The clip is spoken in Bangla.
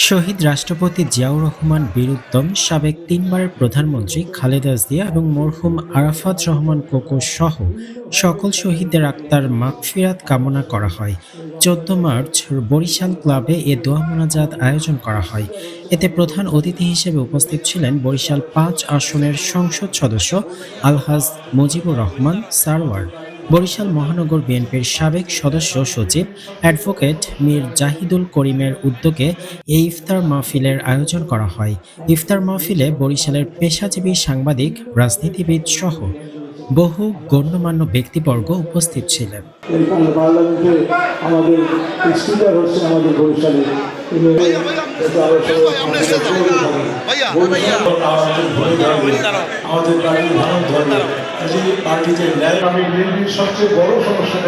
শহীদ রাষ্ট্রপতি জিয়াউর রহমান বীর উত্তম, সাবেক তিনবারের প্রধানমন্ত্রী খালেদা জিয়া এবং মরহুম আরাফাত রহমান কোকো সহ সকল শহীদদের আত্মার মাগফিরাত কামনা করা হয়। 14 মার্চ বরিশাল ক্লাবে এ দোয়া মোনাজাত আয়োজন করা হয়। এতে প্রধান অতিথি হিসেবে উপস্থিত ছিলেন বরিশাল ৫ আসনের সংসদ সদস্য আলহাজ মুজিবুর রহমান সারওয়ার, বরিশাল মহানগর বিএনপির সাবেক সদস্য সচিব অ্যাডভোকেট মীর জাহিদুল করিমের উদ্যোগে এই ইফতার মাহফিলের আয়োজন করা হয়। ইফতার মাহফিলে বরিশালের পেশাজীবী সাংবাদিক, রাজনীতিবিদ সহ বহু গণ্যমান্য ব্যক্তিবর্গ উপস্থিত ছিলেন। পার্লামেন্টে আমাদের স্পিকার হচ্ছেন আমাদের বরিশালে আমাদের পার্টি ভালো ধরে পার্টিতে সবচেয়ে বড় সমস্যা